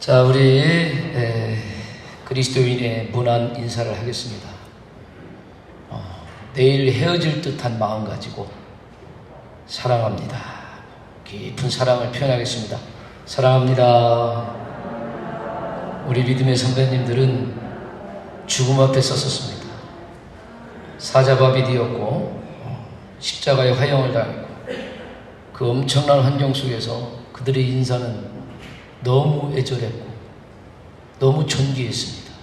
자, 우리 그리스도인의 문안 인사를 하겠습니다. 내일 헤어질 듯한 마음 가지고 사랑합니다. 깊은 사랑을 표현하겠습니다. 사랑합니다. 우리 믿음의 선배님들은 죽음 앞에 섰었습니다. 사자밥이 되었고 십자가의 화형을 당했고 그 엄청난 환경 속에서 그들의 인사는 너무 애절했고 너무 존귀했습니다.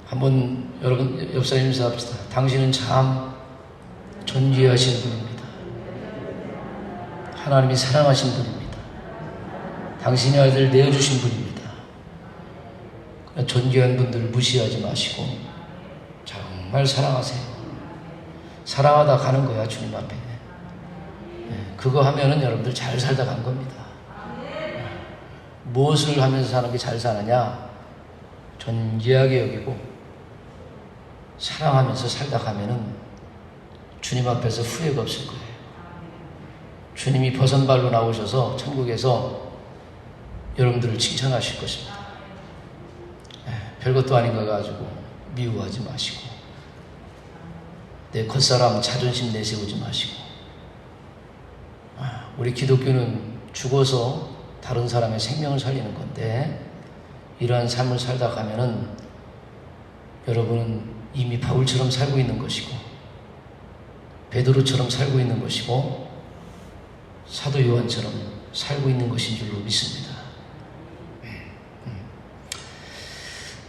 한번 여러분 옆사람 인사합시다. 당신은 참 존귀하신 분입니다. 하나님이 사랑하신 분입니다. 당신의 아들 내어주신 분입니다. 존귀한 분들을 무시하지 마시고 정말 사랑하세요. 사랑하다 가는 거야, 주님 앞에. 그거 하면은 여러분들 잘 살다 간 겁니다. 무엇을 하면서 사는 게 잘 사느냐? 존귀하게 여기고 사랑하면서 살다 가면은 주님 앞에서 후회가 없을 거예요. 주님이 버선발로 나오셔서 천국에서 여러분들을 칭찬하실 것입니다. 별것도 아닌 거 가지고 미워하지 마시고 내 겉사람 자존심 내세우지 마시고 우리 기독교는 죽어서 다른 사람의 생명을 살리는 건데 이러한 삶을 살다 가면은 여러분은 이미 바울처럼 살고 있는 것이고 베드로처럼 살고 있는 것이고 사도 요한처럼 살고 있는 것인 줄로 믿습니다.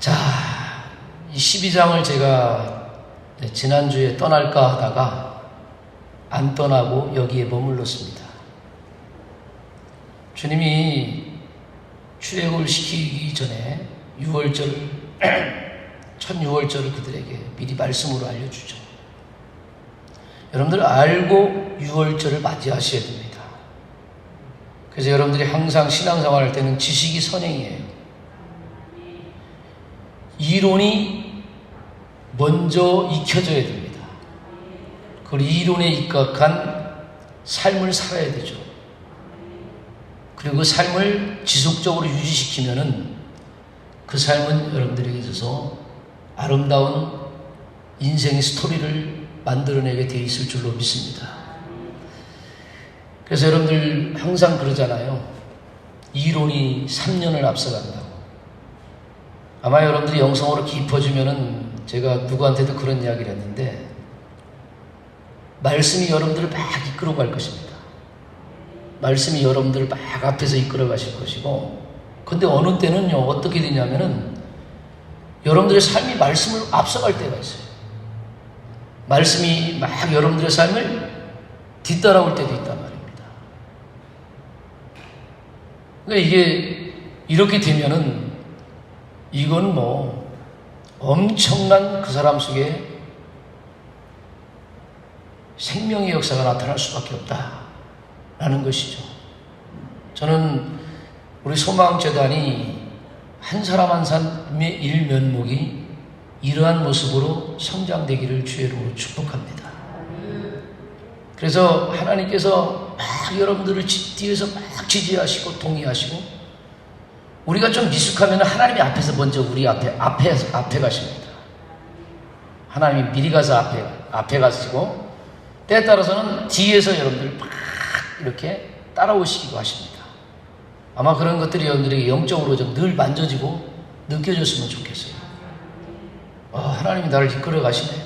자, 이 12장을 제가 지난주에 떠날까 하다가 안 떠나고 여기에 머물렀습니다. 주님이 출애굽을 시키기 전에 첫 유월절을 그들에게 미리 말씀으로 알려주죠. 여러분들 알고 유월절을 맞이하셔야 됩니다. 그래서 여러분들이 항상 신앙생활 할 때는 지식이 선행이에요. 이론이 먼저 익혀져야 됩니다. 그리고 이론에 입각한 삶을 살아야 되죠. 그리고 그 삶을 지속적으로 유지시키면은 그 삶은 여러분들에게 있어서 아름다운 인생의 스토리를 만들어내게 돼 있을 줄로 믿습니다. 그래서 여러분들 항상 그러잖아요. 이론이 3년을 앞서간다고. 아마 여러분들이 영성으로 깊어지면은 제가 누구한테도 그런 이야기를 했는데 말씀이 여러분들을 막 이끌어 갈 것입니다. 말씀이 여러분들을 막 앞에서 이끌어 가실 것이고 근데 어느 때는요 어떻게 되냐면은 여러분들의 삶이 말씀을 앞서갈 때가 있어요. 말씀이 막 여러분들의 삶을 뒤따라올 때도 있단 말입니다. 그러니까 이게 이렇게 되면은 이건 뭐 엄청난 그 사람 속에 생명의 역사가 나타날 수밖에 없다라는 것이죠. 저는 우리 소망재단이 한 사람 한 사람의 일면목이 이러한 모습으로 성장되기를 주의 이름으로 축복합니다. 그래서 하나님께서 막 여러분들을 뒤에서 막 지지하시고 동의하시고 우리가 좀 미숙하면 하나님이 앞에서 먼저 우리 앞에 가십니다. 하나님이 미리 가서 앞에 가시고 때에 따라서는 뒤에서 여러분들 막 이렇게 따라오시기도 하십니다. 아마 그런 것들이 여러분들에게 영적으로 좀 늘 만져지고 느껴졌으면 좋겠어요. 하나님이 나를 이끌어 가시네.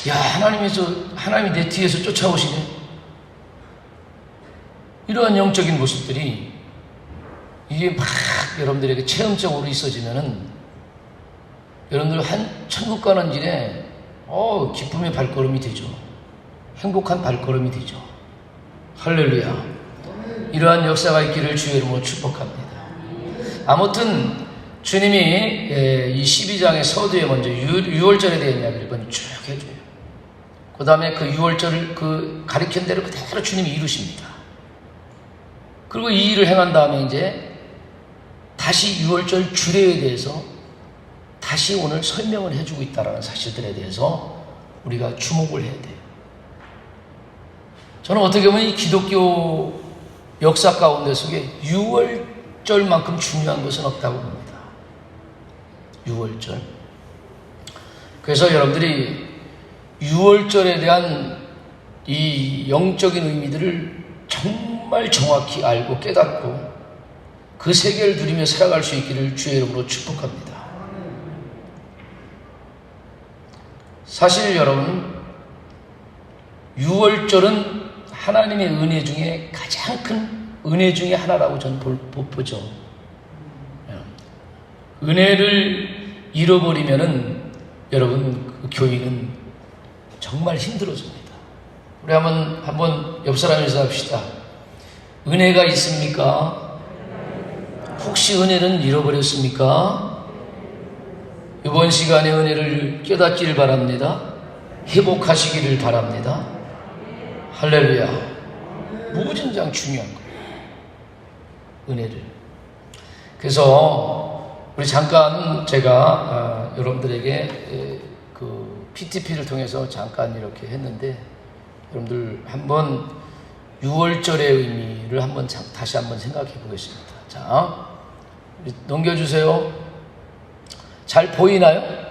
야, 하나님이 내 뒤에서 쫓아오시네. 이러한 영적인 모습들이 이게 막 여러분들에게 체험적으로 있어지면은 여러분들 천국 가는 길에 기쁨의 발걸음이 되죠. 행복한 발걸음이 되죠. 할렐루야. 이러한 역사가 있기를 주의 이름으로 축복합니다. 아무튼 주님이 이 12장의 서두에 먼저 유월절에 대한 이야기를 먼저 쭉 해줘요. 그 다음에 그 유월절을 그 가르친 대로 그대로 주님이 이루십니다. 그리고 이 일을 행한 다음에 이제 다시 유월절 주례에 대해서 다시 오늘 설명을 해주고 있다는 사실들에 대해서 우리가 주목을 해야 돼요. 저는 어떻게 보면 이 기독교 역사 가운데 속에 유월절만큼 중요한 것은 없다고 봅니다. 유월절. 그래서 여러분들이 유월절에 대한 이 영적인 의미들을 정말 정확히 알고 깨닫고 그 세계를 누리며 살아갈 수 있기를 주의 이름으로 축복합니다. 사실 여러분, 유월절은 하나님의 은혜 중에 가장 큰 은혜 중에 하나라고 저는 보죠. 은혜를 잃어버리면은 여러분 그 교회는 정말 힘들어집니다. 우리 한번 옆 사람에서 인사합시다. 은혜가 있습니까? 혹시 은혜는 잃어버렸습니까? 이번 시간에 은혜를 깨닫기를 바랍니다. 회복하시기를 바랍니다. 할렐루야. 무진장 중요한 거예요. 은혜를. 그래서 우리 잠깐 제가 여러분들에게 그 PTP를 통해서 잠깐 이렇게 했는데 여러분들 한번 6월절의 의미를 다시 한번 생각해 보겠습니다. 자, 넘겨주세요. 잘 보이나요?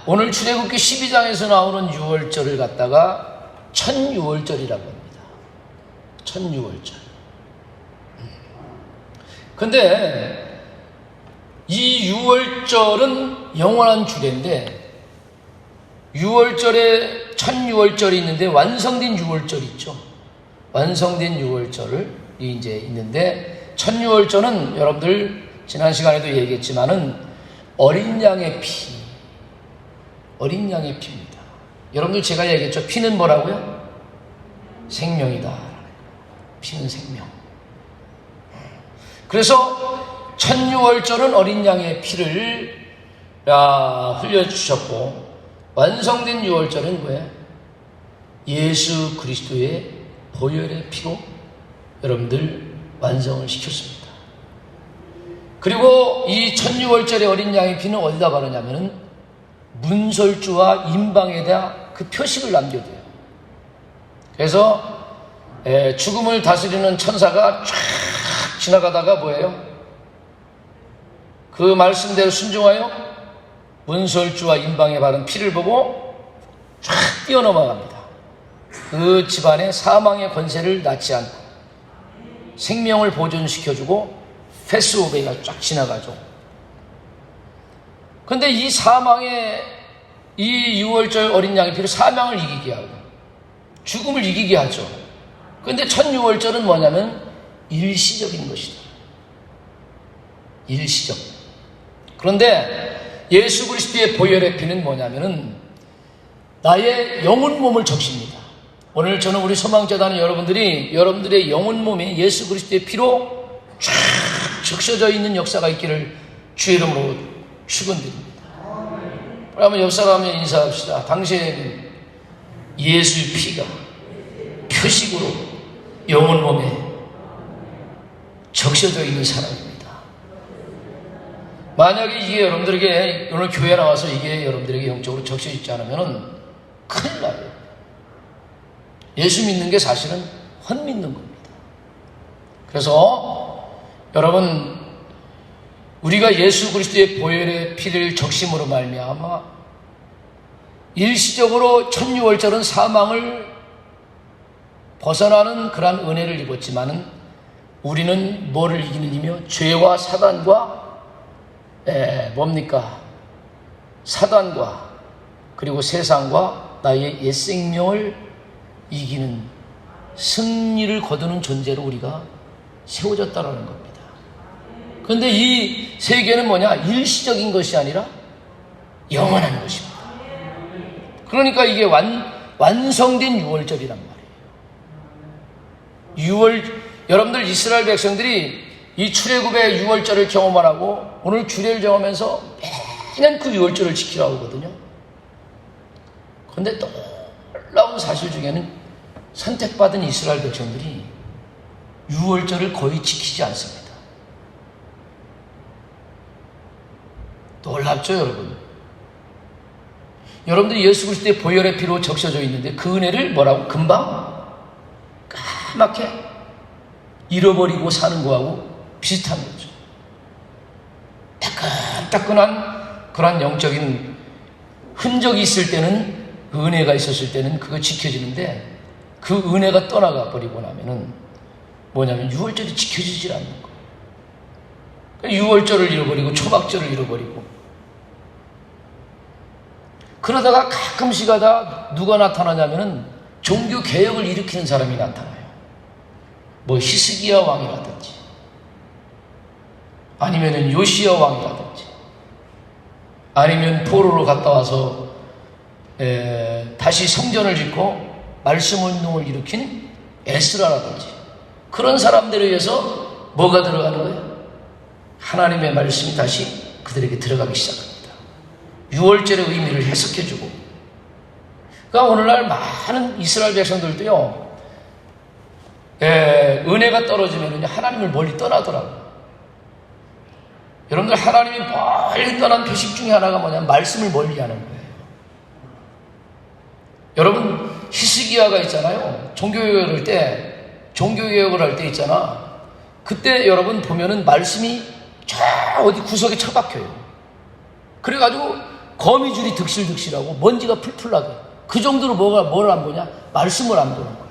오늘 출애굽기 12장에서 나오는 6월절을 갖다가 천유월절이라고 합니다. 천유월절. 근데 이 6월절은 영원한 주례인데 6월절에 천유월절이 있는데 완성된 6월절이 있죠. 완성된 6월절이 이제 있는데 천유월절은 여러분들 지난 시간에도 얘기했지만은 어린 양의 피, 어린 양의 피입니다. 여러분들 제가 얘기했죠. 피는 뭐라고요? 생명이다. 피는 생명. 그래서 천유월절은 어린 양의 피를 흘려주셨고 완성된 유월절은 뭐예요? 예수 그리스도의 보혈의 피로 여러분들 완성을 시켰습니다. 그리고 이 천유월절의 어린 양의 피는 어디다 바르냐면은 문설주와 임방에다 그 표식을 남겨둬요. 그래서 죽음을 다스리는 천사가 쫙 지나가다가 뭐예요? 그 말씀대로 순종하여 문설주와 임방에 바른 피를 보고 쫙 뛰어넘어갑니다. 그 집안의 사망의 권세를 낳지 않고 생명을 보존시켜주고 패스오베이가 쫙 지나가죠. 근데 이 사망의 이 6월절 어린 양의 피로 사망을 이기게 하고 죽음을 이기게 하죠. 근데 첫 6월절은 뭐냐면 일시적인 것이다. 일시적. 그런데 예수 그리스도의 보혈의 피는 뭐냐면은 나의 영혼 몸을 적십니다. 오늘 저는 우리 소망재단의 여러분들의 영혼 몸에 예수 그리스도의 피로 쫙 적셔져 있는 역사가 있기를 주의 이름으로 축원드립니다. 그러면 옆 사람에 인사합시다. 당신에게는 예수의 피가 표식으로 영혼 몸에 적셔져 있는 사람입니다. 만약에 이게 여러분들에게 오늘 교회 나와서 이게 여러분들에게 영적으로 적셔 있지 않으면 큰일 나요. 예수 믿는 게 사실은 헛믿는 겁니다. 그래서 여러분 우리가 예수 그리스도의 보혈의 피를 적심으로 말미암아 일시적으로 천유월절은 사망을 벗어나는 그러한 은혜를 입었지만은 우리는 뭐를 이기는 이며 죄와 사단과 뭡니까? 사단과 그리고 세상과 나의 옛 생명을 이기는 승리를 거두는 존재로 우리가 세워졌다는 겁니다. 그런데 이 세계는 뭐냐? 일시적인 것이 아니라 영원한 것입니다. 그러니까 이게 완성된 6월절이란 말이에요. 여러분들 이스라엘 백성들이 이 출애굽의 6월절을 경험하라고 오늘 주례를 정하면서 매년 그 6월절을 지키라고 하거든요. 그런데 놀라운 사실 중에는 선택받은 이스라엘 백성들이 6월절을 거의 지키지 않습니다. 놀랍죠, 여러분? 여러분들이 예수 그리스도의 보혈의 피로 적셔져 있는데 그 은혜를 뭐라고? 금방 까맣게 잃어버리고 사는 거하고 비슷한 거죠. 따끈따끈한 그런 영적인 흔적이 있을 때는, 은혜가 있었을 때는 그거 지켜지는데, 그 은혜가 떠나가 버리고 나면은 뭐냐면 유월절이 지켜지질 않는 거예요. 유월절을 잃어버리고 초막절을 잃어버리고, 그러다가 가끔씩 하다 누가 나타나냐면은 종교 개혁을 일으키는 사람이 나타나요. 뭐 히스기야 왕이라든지 아니면은 요시야 왕이라든지 아니면 포로로 갔다 와서 다시 성전을 짓고 말씀 운동을 일으킨 에스라라든지, 그런 사람들에 의해서 뭐가 들어가는 거예요? 하나님의 말씀이 다시 그들에게 들어가기 시작합니다. 유월절의 의미를 해석해주고. 그러니까 오늘날 많은 이스라엘 백성들도요, 은혜가 떨어지면 하나님을 멀리 떠나더라고요. 여러분들, 하나님이 멀리 떠난 표식 중에 하나가 뭐냐면 말씀을 멀리 하는 거예요. 여러분, 히스기야가 있잖아요. 종교개혁을 할 때 있잖아. 그때 여러분 보면은 말씀이 저 어디 구석에 처박혀요. 그래가지고 거미줄이 득실득실하고 먼지가 풀풀 나게, 그 정도로 뭘 안 보냐? 말씀을 안 보는 거예요.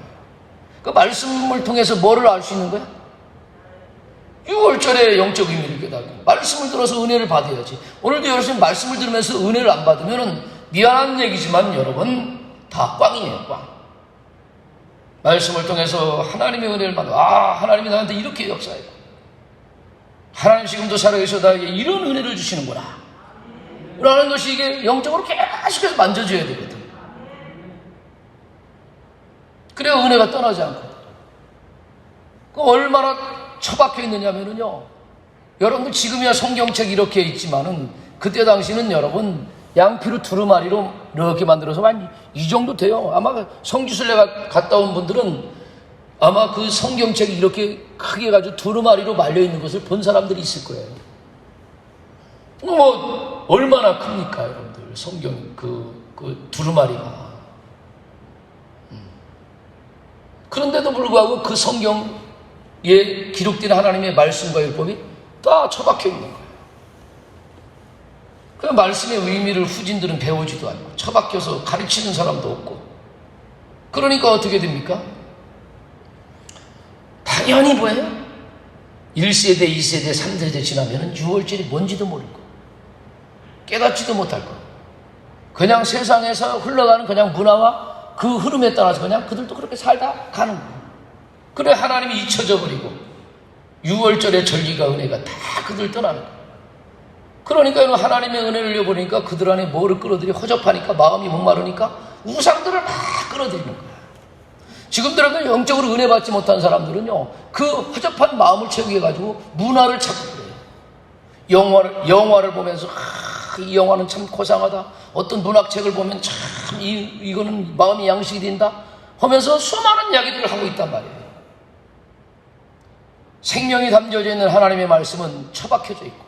그 말씀을 통해서 뭐를 알 수 있는 거야? 유월절의 영적 의미를 깨닫고 말씀을 들어서 은혜를 받아야지. 오늘도 여러분 말씀을 들으면서 은혜를 안 받으면 미안한 얘기지만 여러분 다 꽝이에요, 꽝. 말씀을 통해서 하나님의 은혜를 받아, 하나님이 나한테 이렇게 역사했고, 하나님 지금도 살아계셔 나에게 이런 은혜를 주시는구나 라는 것이, 이게 영적으로 계속해서 만져줘야 되거든. 그래야 은혜가 떠나지 않거든. 얼마나 처박혀 있느냐면요, 여러분들 지금이야 성경책 이렇게 있지만은 그때 당시는 여러분 양피로 두루마리로 이렇게 만들어서 한 이 정도 돼요. 아마 성지순례 갔다 온 분들은 아마 그 성경책이 이렇게 크게 가지고 두루마리로 말려 있는 것을 본 사람들이 있을 거예요. 뭐 얼마나 큽니까, 여러분들? 성경 그 두루마리가. 그런데도 불구하고 그 성경에 기록된 하나님의 말씀과 율법이 다 처박혀 있는 거예요. 그 말씀의 의미를 후진들은 배우지도 않고 처박혀서 가르치는 사람도 없고, 그러니까 어떻게 됩니까? 당연히 뭐예요? 1세대, 2세대, 3세대 지나면 유월절이 뭔지도 모르고 깨닫지도 못할 거. 그냥 세상에서 흘러가는 그냥 문화와 그 흐름에 따라서 그냥 그들도 그렇게 살다 가는 거예요. 그래 하나님이 잊혀져 버리고 유월절의 절기가, 은혜가 다 그들 떠나는 거예요. 그러니까 하나님의 은혜를 잃어버리니까 그들 안에 뭐를 끌어들이? 허접하니까, 마음이 목마르니까 우상들을 막 끌어들이는 거예요. 지금들은 영적으로 은혜 받지 못한 사람들은요, 그 허접한 마음을 채우게 해가지고 문화를 찾고 그래요. 영화를 보면서 이 영화는 참 고상하다, 어떤 문학책을 보면 참 이거는 마음이 양식이 된다 하면서 수많은 이야기들을 하고 있단 말이에요. 생명이 담겨져 있는 하나님의 말씀은 처박혀져 있고,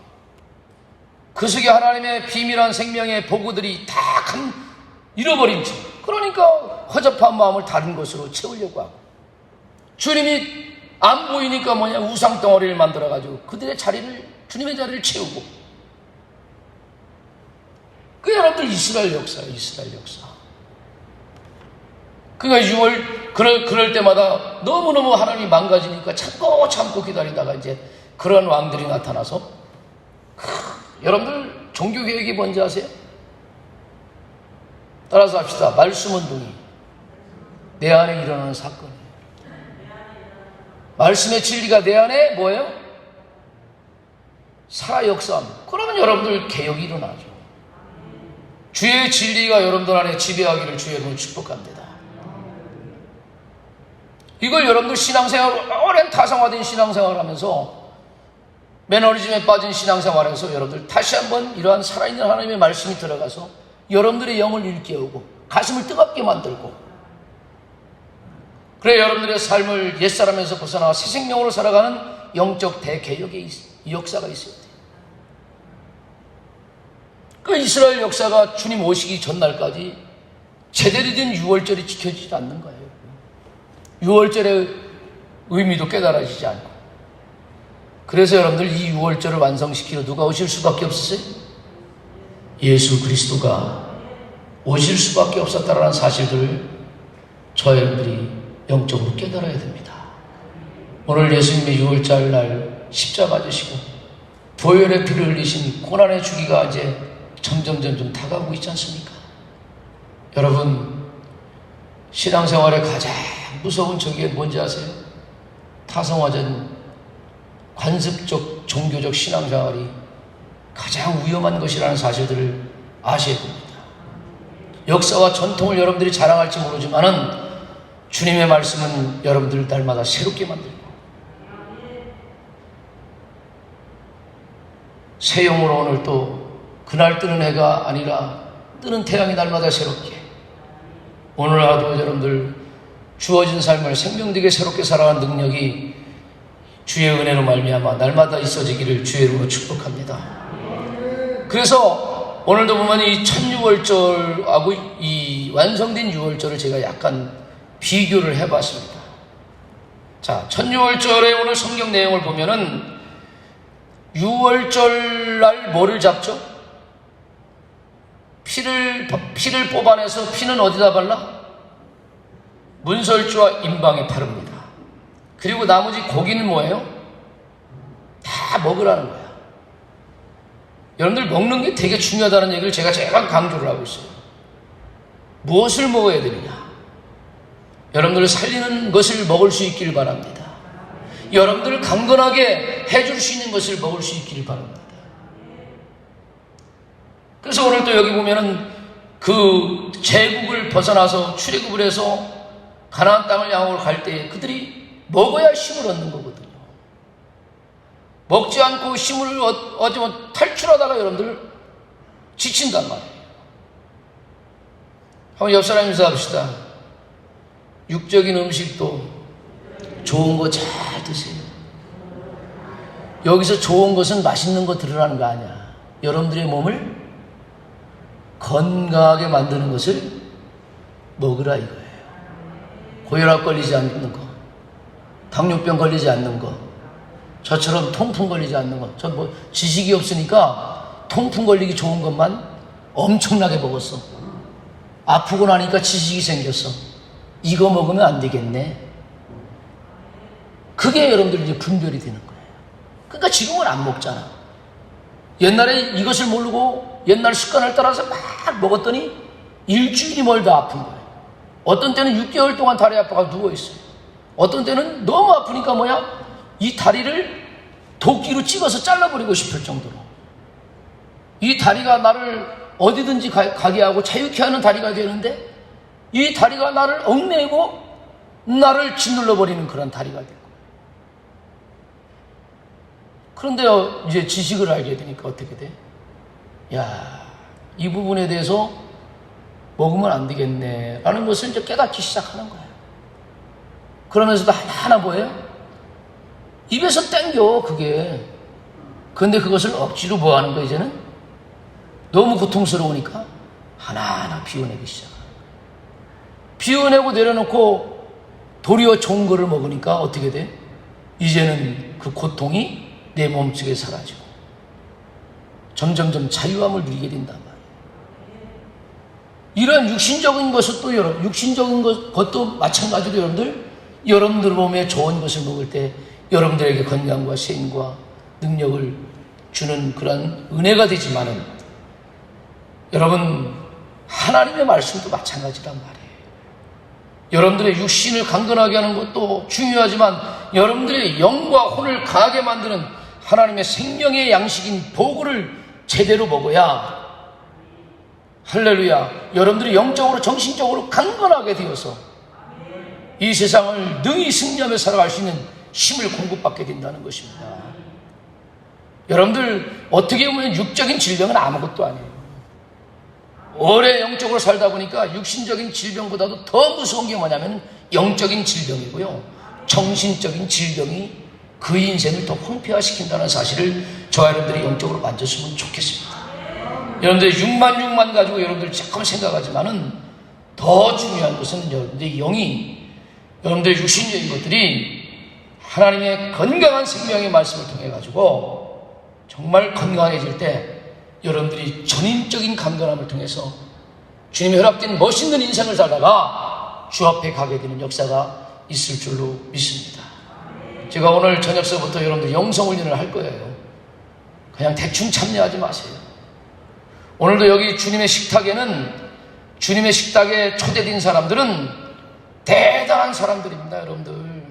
그 속에 하나님의 비밀한 생명의 보고들이 다 잃어버린 채, 그러니까 허접한 마음을 다른 것으로 채우려고 하고, 주님이 안 보이니까 뭐냐, 우상 덩어리를 만들어가지고 그들의 자리를, 주님의 자리를 채우고. 그 여러분들 이스라엘 역사예요, 이스라엘 역사. 그러니까 6월 그럴 때마다 너무너무 하나님이 망가지니까 참고 기다리다가 이제 그런 왕들이 나타나서, 여러분들 종교개혁이 뭔지 아세요? 따라서 합시다. 말씀운동이 내 안에 일어나는 사건이에요. 말씀의 진리가 내 안에 뭐예요? 살아 역사합니다. 그러면 여러분들 개혁이 일어나죠. 주의 진리가 여러분들 안에 지배하기를 주의 이름으로 축복합니다. 이걸 여러분들 신앙생활, 오랜 타성화된 신앙생활을 하면서, 매너리즘에 빠진 신앙생활에서 여러분들 다시 한번 이러한 살아있는 하나님의 말씀이 들어가서 여러분들의 영을 일깨우고 가슴을 뜨겁게 만들고, 그래 여러분들의 삶을 옛사람에서 벗어나 새 생명으로 살아가는 영적 대개혁의 역사가 있어야 돼요. 그 이스라엘 역사가 주님 오시기 전날까지 제대로 된 유월절이 지켜지지 않는 거예요. 유월절의 의미도 깨달아지지 않고. 그래서 여러분들 이 6월절을 완성시키러 누가 오실 수밖에 없었어요? 예수 그리스도가 오실 수밖에 없었다라는 사실들을 저와 여러분들이 영적으로 깨달아야 됩니다. 오늘 예수님의 6월절 날 십자가 지시고 보혈의 피를 흘리신 고난의 주기가 이제 점점 다가오고 있지 않습니까? 여러분, 신앙생활의 가장 무서운 적이 뭔지 아세요? 타성화된 관습적 종교적 신앙생활이 가장 위험한 것이라는 사실들을 아셔야 됩니다. 역사와 전통을 여러분들이 자랑할지 모르지만은 주님의 말씀은 여러분들을 날마다 새롭게 만들고 새 영으로 오늘 또 그날 뜨는 해가 아니라 뜨는 태양이 날마다 새롭게 오늘 하루도 여러분들 주어진 삶을 생명되게 새롭게 살아가는 능력이 주의 은혜로 말미암아 날마다 있어지기를 주의 이름으로 축복합니다. 그래서 오늘도 보면 이 첫 6월절하고 이 완성된 6월절을 제가 약간 비교를 해봤습니다. 자, 첫 6월절의 오늘 성경 내용을 보면은 6월절 날 뭐를 잡죠? 피를 뽑아내서 피는 어디다 발라? 문설주와 임방에 바릅니다. 그리고 나머지 고기는 뭐예요? 다 먹으라는 거야. 여러분들 먹는 게 되게 중요하다는 얘기를 제가 강조를 하고 있어요. 무엇을 먹어야 되느냐? 여러분들을 살리는 것을 먹을 수 있기를 바랍니다. 여러분들을 강건하게 해줄 수 있는 것을 먹을 수 있기를 바랍니다. 그래서 오늘 또 여기 보면은 그 제국을 벗어나서 출애굽을 해서 가나안 땅을 향하고 갈 때 그들이 먹어야 힘을 얻는 거거든요. 먹지 않고 힘을 얻으면 탈출하다가 여러분들 지친단 말이에요. 한번 옆 사람 인사합시다. 육적인 음식도 좋은 거 잘 드세요. 여기서 좋은 것은 맛있는 거 들으라는 거 아니야. 여러분들의 몸을 건강하게 만드는 것을 먹으라 이거예요. 고혈압 걸리지 않는 거, 당뇨병 걸리지 않는 거, 저처럼 통풍 걸리지 않는 거. 전 뭐 지식이 없으니까 통풍 걸리기 좋은 것만 엄청나게 먹었어. 아프고 나니까 지식이 생겼어. 이거 먹으면 안 되겠네. 그게 여러분들 이제 분별이 되는 거예요. 그러니까 지금은 안 먹잖아. 옛날에 이것을 모르고 옛날 습관을 따라서 막 먹었더니 일주일이 멀다 아픈 거예요. 어떤 때는 6개월 동안 다리 아파가 누워있어요. 어떤 때는 너무 아프니까 이 다리를 도끼로 찍어서 잘라버리고 싶을 정도로 이 다리가 나를 어디든지 가게 하고 자유케 하는 다리가 되는데 이 다리가 나를 얽매고 나를 짓눌러버리는 그런 다리가 되고. 그런데 이제 지식을 알게 되니까 어떻게 돼? 이 부분에 대해서 먹으면 안 되겠네 라는 것을 이제 깨닫기 시작하는 거예요. 그러면서도 하나하나 뭐예요? 입에서 땡겨 그게. 그런데 그것을 억지로 뭐 하는 거예요? 이제는 너무 고통스러우니까 하나하나 비워내기 시작하는 거예요. 비워내고 내려놓고 도리어 좋은 거를 먹으니까 어떻게 돼? 이제는 그 고통이 내 몸속에 사라지고 점점점 자유함을 누리게 된단 말이에요. 이런 육신적인 것은 또 육신적인 것도 마찬가지로 여러분들 몸에 좋은 것을 먹을 때 여러분들에게 건강과 세임과 능력을 주는 그런 은혜가 되지만은 여러분 하나님의 말씀도 마찬가지란 말이에요. 여러분들의 육신을 강건하게 하는 것도 중요하지만 여러분들의 영과 혼을 강하게 만드는 하나님의 생명의 양식인 보고를 제대로 먹어야 할렐루야 여러분들이 영적으로 정신적으로 강건하게 되어서 이 세상을 능히 승리하며 살아갈 수 있는 힘을 공급받게 된다는 것입니다. 여러분들 어떻게 보면 육적인 질병은 아무것도 아니에요. 오래 영적으로 살다 보니까 육신적인 질병보다도 더 무서운 게 뭐냐면 영적인 질병이고요. 정신적인 질병이 그 인생을 더 황폐화시킨다는 사실을 저와 여러분들이 영적으로 만졌으면 좋겠습니다. 여러분들 6만 가지고 여러분들 잠깐 생각하지만은 더 중요한 것은 여러분들의 영이 여러분들의 육신적인 것들이 하나님의 건강한 생명의 말씀을 통해 가지고 정말 건강해질 때 여러분들이 전인적인 강건함을 통해서 주님의 허락된 멋있는 인생을 살다가 주 앞에 가게 되는 역사가 있을 줄로 믿습니다. 제가 오늘 저녁서부터 여러분들 영성훈련을 할 거예요. 그냥 대충 참여하지 마세요. 오늘도 여기 주님의 식탁에는, 주님의 식탁에 초대된 사람들은 대단한 사람들입니다. 여러분들,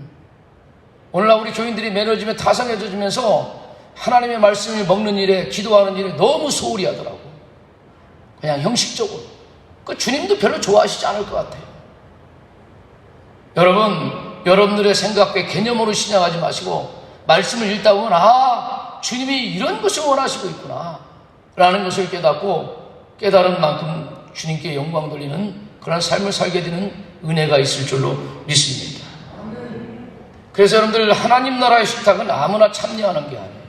오늘날 우리 교인들이 매너지면 다성해져주면서 하나님의 말씀을 먹는 일에, 기도하는 일에 너무 소홀히 하더라고. 그냥 형식적으로. 그 주님도 별로 좋아하시지 않을 것 같아요. 여러분들의 생각과 개념으로 신앙하지 마시고 말씀을 읽다 보면 주님이 이런 것을 원하시고 있구나 라는 것을 깨달은 만큼 주님께 영광 돌리는 그런 삶을 살게 되는 은혜가 있을 줄로 믿습니다. 그래서 여러분들, 하나님 나라의 식탁은 아무나 참여하는 게 아니에요.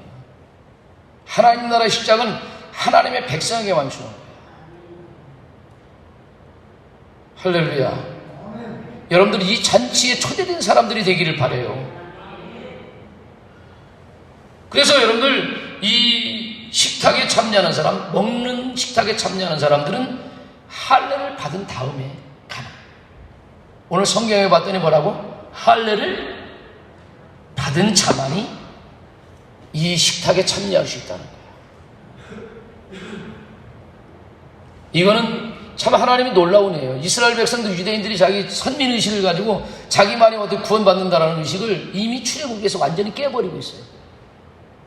하나님 나라의 식탁은 하나님의 백성에게만 주는 거예요. 할렐루야. 여러분들이 이 잔치에 초대된 사람들이 되기를 바라요. 그래서 여러분들, 이 식탁에 참여하는 사람, 먹는 식탁에 참여하는 사람들은 할례를 받은 다음에 가는. 오늘 성경에 봤더니 뭐라고? 할례를 받은 자만이 이 식탁에 참여할 수 있다는 거예요. 이거는 참 하나님이 놀라운 일이에요. 이스라엘 백성들, 유대인들이 자기 선민의식을 가지고 자기만이 어떻게 구원받는다라는 의식을 이미 출애굽에서 완전히 깨버리고 있어요.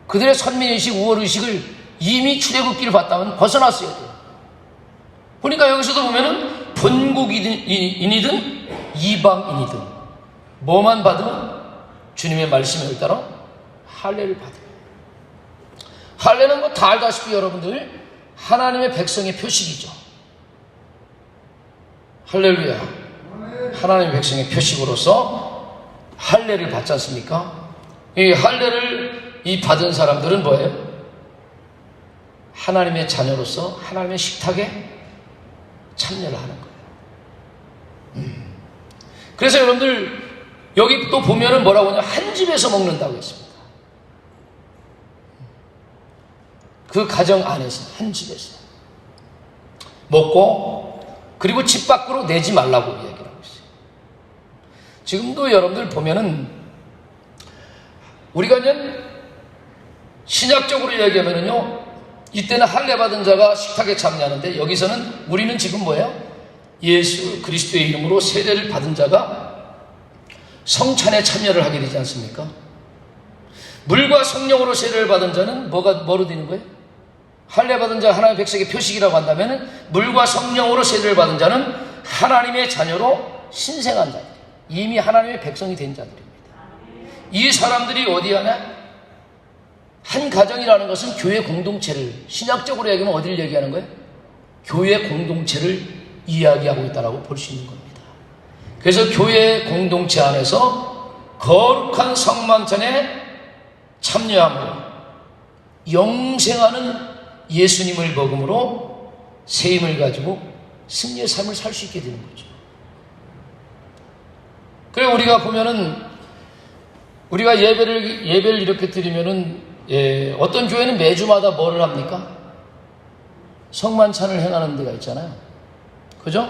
그들의 선민의식, 우월의식을 이미 출애굽기를 봤다면 벗어났어야 돼요. 그러니까 여기서도 보면은 본국인이든 이방인이든 뭐만 받으면 주님의 말씀에 따라 할례를 받아요. 할례는 뭐 다 알다시피 여러분들, 하나님의 백성의 표식이죠. 할렐루야. 하나님의 백성의 표식으로서 할례를 받지 않습니까? 이 할례를 받은 사람들은 뭐예요? 하나님의 자녀로서 하나님의 식탁에 참여를 하는 거예요. 그래서 여러분들, 여기 또 보면은 뭐라고 하냐, 한 집에서 먹는다고 했습니다. 그 가정 안에서, 한 집에서 먹고, 그리고 집 밖으로 내지 말라고 이야기를 하고 있어요. 지금도 여러분들 보면은, 우리가 이제 신약적으로 이야기하면은요, 이때는 할례 받은 자가 식탁에 참여하는데, 여기서는 우리는 지금 뭐예요? 예수 그리스도의 이름으로 세례를 받은 자가 성찬에 참여를 하게 되지 않습니까? 물과 성령으로 세례를 받은 자는 뭐로 되는 거예요? 할례 받은 자, 하나님의 백성의 표식이라고 한다면 물과 성령으로 세례를 받은 자는 하나님의 자녀로 신생한 자들, 이미 하나님의 백성이 된 자들입니다. 이 사람들이 어디 하냐? 한 가정이라는 것은 교회 공동체를, 신약적으로 얘기하면 어디를 얘기하는 거예요? 교회 공동체를 이야기하고 있다고 볼 수 있는 겁니다. 그래서 교회 공동체 안에서 거룩한 성만찬에 참여함으로 영생하는 예수님을 먹음으로 새 힘을 가지고 승리의 삶을 살 수 있게 되는 거죠. 그래, 우리가 보면은, 우리가 예배를 이렇게 드리면은, 어떤 교회는 매주마다 뭐를 합니까? 성만찬을 행하는 데가 있잖아요. 그죠?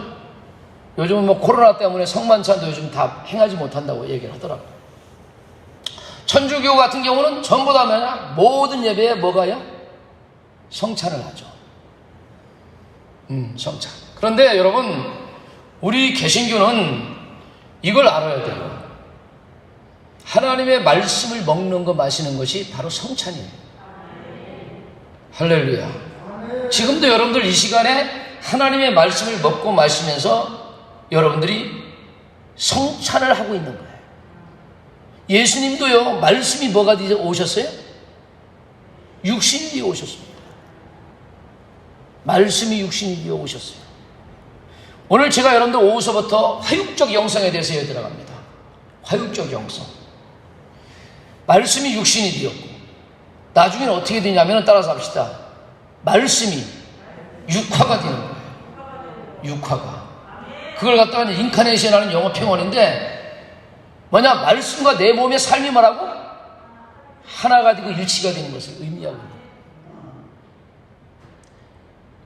요즘은 뭐 코로나 때문에 성만찬도 요즘 다 행하지 못한다고 얘기를 하더라고요. 천주교 같은 경우는 전부 다 뭐냐? 모든 예배에 뭐가요? 성찬을 하죠. 성찬. 그런데 여러분, 우리 개신교는 이걸 알아야 돼요. 하나님의 말씀을 먹는 것, 마시는 것이 바로 성찬이에요. 할렐루야. 지금도 여러분들 이 시간에 하나님의 말씀을 먹고 마시면서 여러분들이 성찬을 하고 있는 거예요. 예수님도요, 말씀이 뭐가 되어 오셨어요? 육신이 되어 오셨습니다. 말씀이 육신이 되어 오셨어요. 오늘 제가 여러분들 오후서부터 화육적 영성에 대해서 들어갑니다. 화육적 영성. 말씀이 육신이 되었고, 나중에는 어떻게 되냐면, 따라서 합시다. 말씀이 육화가 되는 거예요. 육화가. 그걸 갖다가 인카네이션하는 영어 표현인데, 뭐냐? 말씀과 내 몸의 삶이 뭐라고? 하나가 되고 일치가 되는 것을 의미하고 있는 거예요.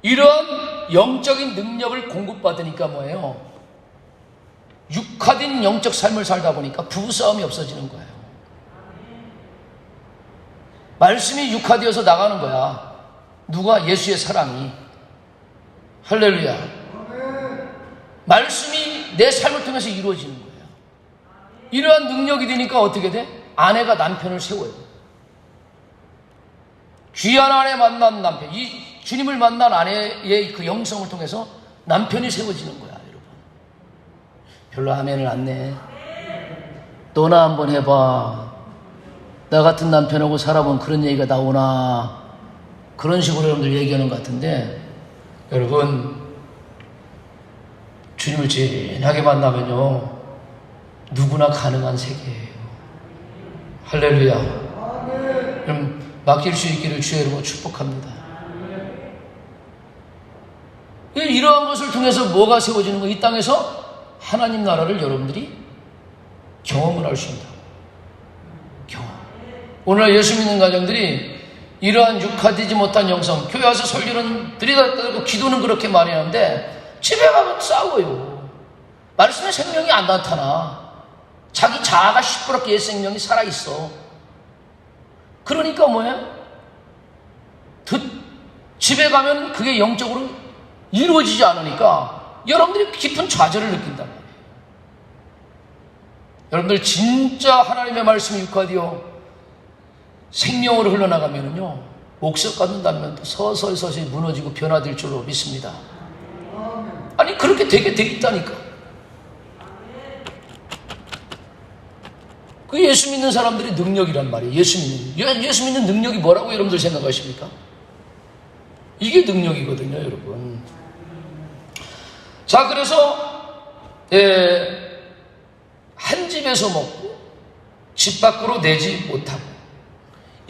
이러한 영적인 능력을 공급받으니까 뭐예요? 육화된 영적 삶을 살다 보니까 부부싸움이 없어지는 거예요. 말씀이 육화되어서 나가는 거야. 누가? 예수의 사랑이. 할렐루야. 말씀이 내 삶을 통해서 이루어지는 거예요. 이러한 능력이 되니까 어떻게 돼? 아내가 남편을 세워요. 귀한 아내 만난 남편, 이 주님을 만난 아내의 그 영성을 통해서 남편이 세워지는 거야, 여러분. 별로 아멘을 안 내. 너나 한번 해봐. 나 같은 남편하고 살아보면 그런 얘기가 나오나. 그런 식으로 여러분들 얘기하는 것 같은데, 여러분, 주님을 진하게 만나면요, 누구나 가능한 세계예요. 할렐루야. 여러분, 맡길 수 있기를 주의 이름으로 축복합니다. 이러한 것을 통해서 뭐가 세워지는 거예요? 이 땅에서 하나님 나라를 여러분들이 경험을 할 수 있다. 경험. 오늘 예수 믿는 가정들이 이러한 육화되지 못한 영성, 교회 와서 설교는 들이닥달고 기도는 그렇게 많이 하는데 집에 가면 싸워요. 말씀의 생명이 안 나타나. 자기 자아가 시끄럽게 옛 생명이 살아있어. 그러니까 뭐예요? 집에 가면 그게 영적으로 이루어지지 않으니까 여러분들이 깊은 좌절을 느낀단 말이에요. 여러분들 진짜 하나님의 말씀이 육화되어 생명으로 흘러나가면은요, 옥석 같은 단면도 서서히 무너지고 변화될 줄로 믿습니다. 아니, 그렇게 되게 되겠다니까. 그 예수 믿는 사람들의 능력이란 말이에요. 예수 믿는 능력이 뭐라고 여러분들 생각하십니까? 이게 능력이거든요, 여러분. 자, 그래서 한 집에서 먹고 집 밖으로 내지 못하고,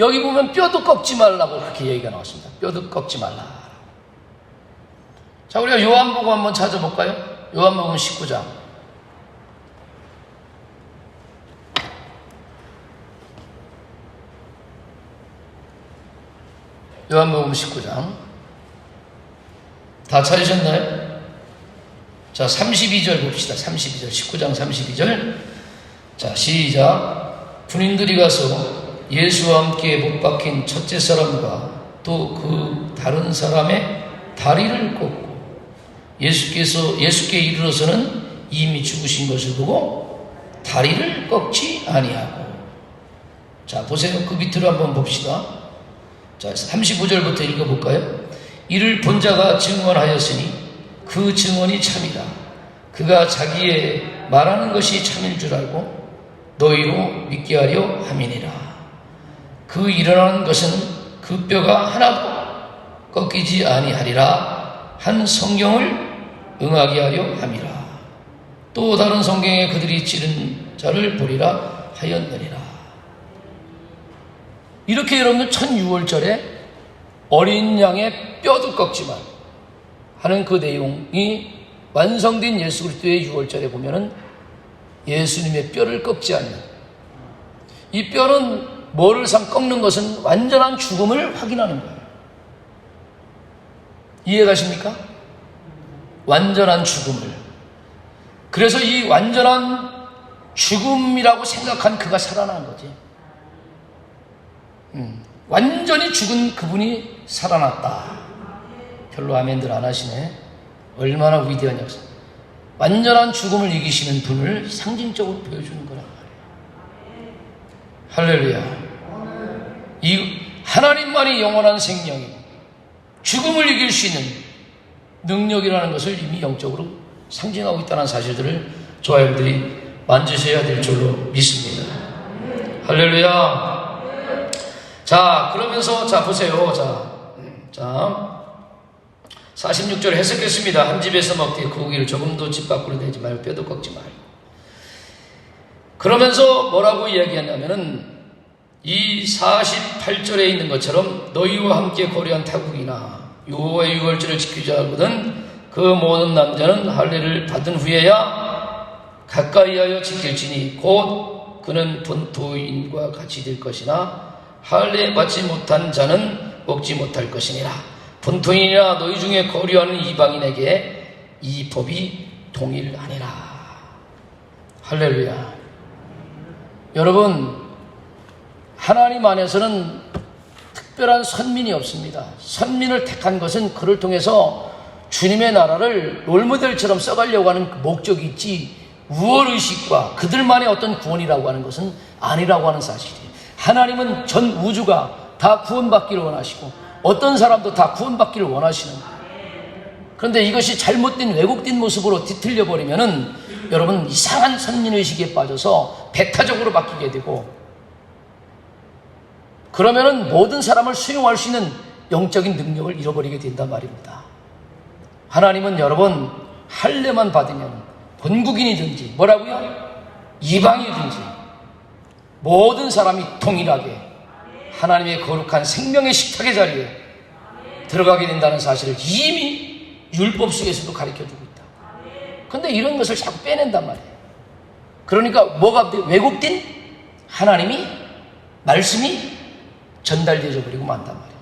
여기 보면 뼈도 꺾지 말라고 그렇게 얘기가 나왔습니다. 뼈도 꺾지 말라. 자, 우리가 요한복음 한번 찾아볼까요? 요한복음 19장. 요한복음 19장. 다 찾으셨나요? 자, 32절 봅시다. 32절. 19장 32절. 자, 시작. 군인들이 가서 예수와 함께 못 박힌 첫째 사람과 또 그 다른 사람의 다리를 꺾고 예수께 이르러서는 이미 죽으신 것을 보고 다리를 꺾지 아니하고. 자, 보세요. 그 밑으로 한번 봅시다. 자, 35절부터 읽어볼까요? 이를 본 자가 증언하였으니 그 증언이 참이다. 그가 자기의 말하는 것이 참일 줄 알고 너희로 믿게 하려 함이니라. 그 일어나는 것은 그 뼈가 하나도 꺾이지 아니하리라 한 성경을 응하게 하려 함이라. 또 다른 성경에 그들이 찌른 자를 보리라 하였느니라. 이렇게 여러분들 1006월절에 어린 양의 뼈도 꺾지 말고 하는 그 내용이 완성된 예수 그리스도의 6월절에 보면은 예수님의 뼈를 꺾지 않는, 이 뼈는 뭐를 꺾는 것은 완전한 죽음을 확인하는 거예요. 이해가십니까? 완전한 죽음을. 그래서 이 완전한 죽음이라고 생각한 그가 살아난 거지. 완전히 죽은 그분이 살아났다. 별로 아멘들 안 하시네. 얼마나 위대한 역사. 완전한 죽음을 이기시는 분을 상징적으로 보여주는 거란 말이에요. 할렐루야. 이 하나님만이 영원한 생명이고 죽음을 이길 수 있는 능력이라는 것을 이미 영적으로 상징하고 있다는 사실들을 저와 여러분들이 만지셔야 될 줄로 믿습니다. 할렐루야. 자, 그러면서 자 보세요. 자 46절 해석했습니다. 한 집에서 먹되 그 고기를 조금도 집 밖으로 내지 말고 뼈도 꺾지 말고. 그러면서 뭐라고 이야기하냐면은 이 48절에 있는 것처럼 너희와 함께 거류한 타국이나 여호와의 유월절을 지키지 않거든 그 모든 남자는 할례를 받은 후에야 가까이하여 지킬지니 곧 그는 본토인과 같이 될 것이나 할례 받지 못한 자는 먹지 못할 것이니라. 본토인이나 너희 중에 거류하는 이방인에게 이 법이 동일하니라. 할렐루야. 여러분, 하나님 안에서는 특별한 선민이 없습니다. 선민을 택한 것은 그를 통해서 주님의 나라를 롤모델처럼 써가려고 하는 그 목적이 있지, 우월의식과 그들만의 어떤 구원이라고 하는 것은 아니라고 하는 사실이에요. 하나님은 전 우주가 다 구원받기를 원하시고 어떤 사람도 다 구원받기를 원하시는 거예요. 그런데 이것이 잘못된 왜곡된 모습으로 뒤틀려 버리면은 여러분 이상한 선민의식에 빠져서 배타적으로 바뀌게 되고, 그러면은 모든 사람을 수용할 수 있는 영적인 능력을 잃어버리게 된단 말입니다. 하나님은 여러분 할례만 받으면 본국인이든지 뭐라고요? 이방이든지 모든 사람이 동일하게 하나님의 거룩한 생명의 식탁의 자리에 들어가게 된다는 사실을 이미 율법 속에서도 가르쳐주고 있다. 그런데 이런 것을 자꾸 빼낸단 말이에요. 그러니까 뭐가 왜곡된 하나님이 말씀이 전달되어 버리고 만단 말입니다.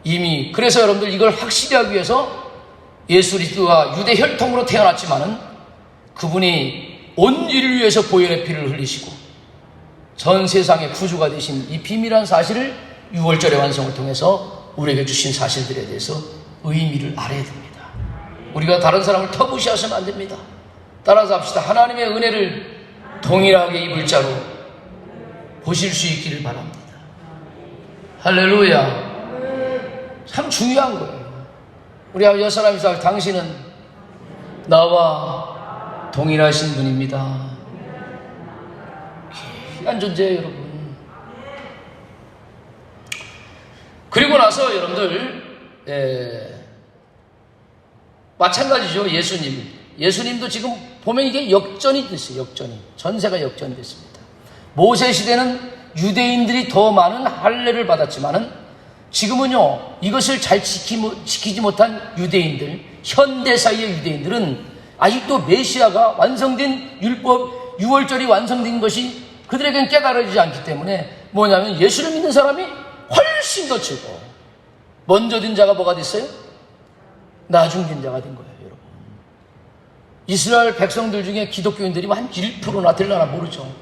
이미 그래서 여러분들 이걸 확실히 하기 위해서 예수 그리스도가 유대 혈통으로 태어났지만은 그분이 온 인류를 위해서 보혈의 피를 흘리시고 전 세상의 구주가 되신 이 비밀한 사실을 6월절의 완성을 통해서 우리에게 주신 사실들에 대해서 의미를 알아야 됩니다. 우리가 다른 사람을 터부시하시면 안 됩니다. 따라서 합시다. 하나님의 은혜를 동일하게 입을 자로 보실 수 있기를 바랍니다. 할렐루야. 참 중요한 거예요. 우리 옆 사람이 서 당신은 나와 동일하신 분입니다. 귀한 존재예요, 여러분. 그리고 나서 여러분들 마찬가지죠. 예수님도 지금 보면 이게 역전이 됐어요. 역전이. 전세가 역전이 됐습니다. 모세 시대는 유대인들이 더 많은 할례를 받았지만은 지금은요, 이것을 잘 지키지 못한 유대인들, 현대사의 유대인들은 아직도 메시아가 완성된 율법, 6월절이 완성된 것이 그들에겐 깨달아지지 않기 때문에 뭐냐면 예수를 믿는 사람이 훨씬 더 적고, 먼저 된 자가 뭐가 됐어요? 나중 된 자가 된 거예요, 여러분. 이스라엘 백성들 중에 기독교인들이 한 1%나 될라나 모르죠.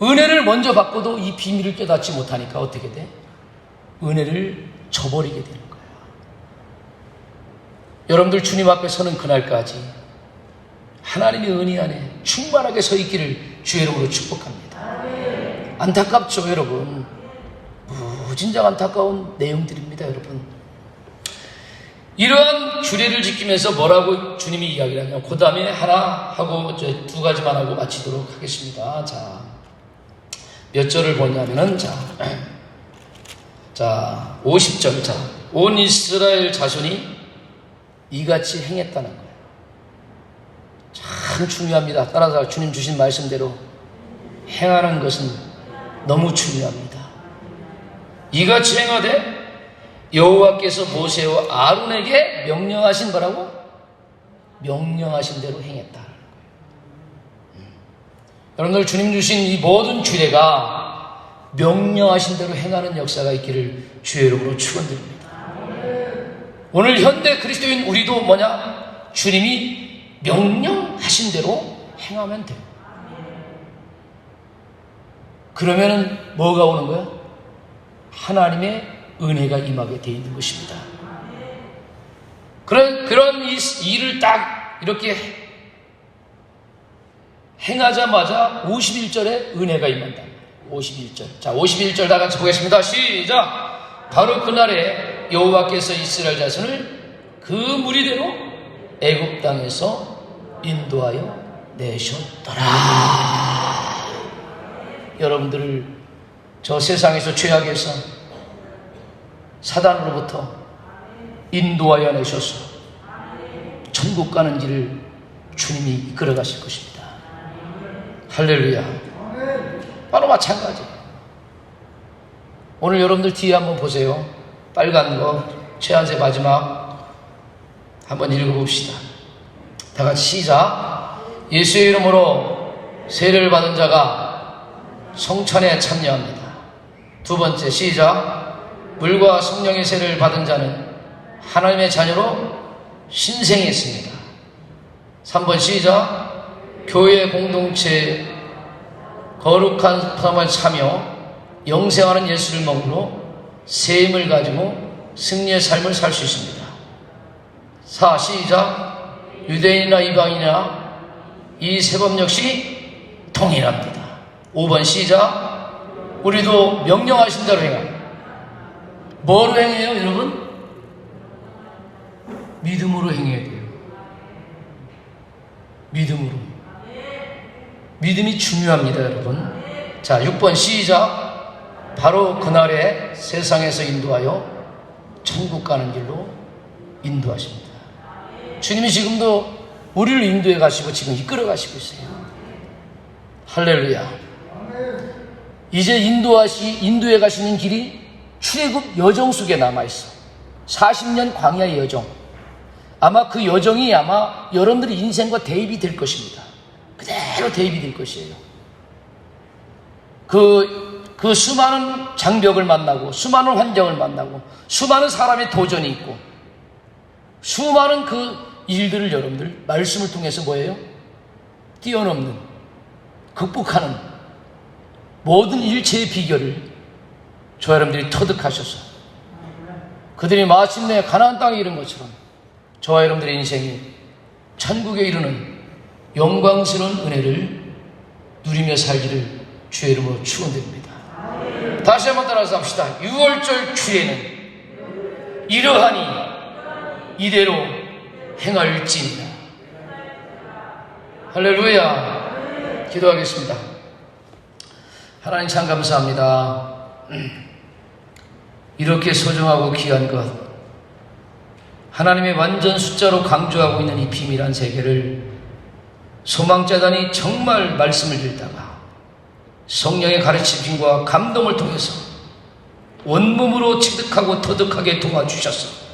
은혜를 먼저 받고도 이 비밀을 깨닫지 못하니까 어떻게 돼? 은혜를 저버리게 되는 거예요. 여러분들 주님 앞에 서는 그날까지 하나님의 은혜 안에 충만하게 서 있기를 주의 이름으로 축복합니다. 안타깝죠, 여러분. 무진장 안타까운 내용들입니다, 여러분. 이러한 규례를 지키면서 뭐라고 주님이 이야기를 하냐면, 그 다음에 하나 하고 두 가지만 하고 마치도록 하겠습니다. 자, 몇 절을 보냐면은, 자, 50절. 자, 온 이스라엘 자손이 이같이 행했다는 거예요. 참 중요합니다. 따라서 주님 주신 말씀대로 행하는 것은 너무 중요합니다. 이같이 행하되 여호와께서 모세와 아론에게 명령하신 뭐라고? 명령하신 대로 행했다. 여러분들 주님 주신 이 모든 규례가 명령하신 대로 행하는 역사가 있기를 주의 이름으로 축원드립니다. 오늘 현대 그리스도인 우리도 뭐냐? 주님이 명령하신 대로 행하면 돼요. 그러면은 뭐가 오는 거야? 하나님의 은혜가 임하게 돼 있는 것입니다. 그런 일을 딱 이렇게 행하자마자 51절에 은혜가 임한다. 51절. 자, 51절 다 같이 보겠습니다. 시작. 바로 그날에 여호와께서 이스라엘 자손을 그 무리대로 애굽 땅에서 인도하여 내셨더라. 여러분들을 저 세상에서 죄악에서 사단으로부터 인도하여 내셔서 천국 가는 길을 주님이 이끌어 가실 것입니다. 할렐루야. 바로 마찬가지. 오늘 여러분들 뒤에 한번 보세요. 빨간 거 최한세 마지막 한번 읽어봅시다. 다 같이 시작. 예수의 이름으로 세례를 받은 자가 성찬에 참여합니다. 두 번째 시작. 물과 성령의 세례를 받은 자는 하나님의 자녀로 신생했습니다. 3번 시작. 교회 공동체 거룩한 삶을 참여 영생하는 예수를 먹으로 새 힘을 가지고 승리의 삶을 살 수 있습니다. 4. 시작. 유대인이나 이방인이나 이 세 법 역시 동일합니다. 5번 시작. 우리도 명령하신 대로 행하라. 뭐로 행해요, 여러분? 믿음으로 행해야 돼요. 믿음으로. 믿음이 중요합니다, 여러분. 자, 6번 시작. 바로 그날에 세상에서 인도하여 천국 가는 길로 인도하십니다. 주님이 지금도 우리를 인도해 가시고 지금 이끌어 가시고 있어요. 할렐루야. 이제 인도해 가시는 길이 출애굽 여정 속에 남아있어. 40년 광야의 여정. 아마 그 여정이 아마 여러분들의 인생과 대입이 될 것입니다. 그대로 대입이 될 것이에요. 그 수많은 장벽을 만나고, 수많은 환경을 만나고, 수많은 사람의 도전이 있고, 수많은 그 일들을 여러분들 말씀을 통해서 뭐예요? 뛰어넘는, 극복하는 모든 일체의 비결을 저 여러분들이 터득하셔서 그들이 마침내 가나안 땅에 이른 것처럼 저와 여러분들의 인생이 천국에 이르는 영광스러운 은혜를 누리며 살기를 주의 이름으로 축원드립니다. 다시 한번 따라서 합시다. 6월절 주에는 이러하니 이대로 행할지니라. 할렐루야. 기도하겠습니다. 하나님 참 감사합니다. 이렇게 소중하고 귀한 것, 하나님의 완전 숫자로 강조하고 있는 이 비밀한 세계를 소망재단이 정말 말씀을 듣다가 성령의 가르침과 감동을 통해서 원몸으로 체득하고 터득하게 도와주셔서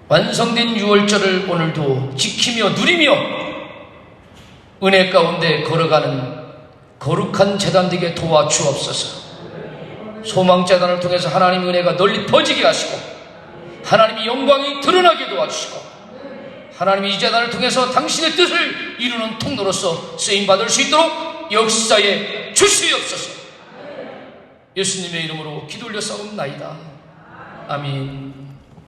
완성된 6월절을 오늘도 지키며 누리며 은혜 가운데 걸어가는 거룩한 재단 되게 도와주옵소서. 소망재단을 통해서 하나님의 은혜가 널리 퍼지게 하시고 하나님의 영광이 드러나게 도와주시고 하나님이 이 재단을 통해서 당신의 뜻을 이루는 통로로서 쓰임받을 수 있도록 역사에 주시옵소서. 예수님의 이름으로 기도 올려 싸움나이다. 아멘.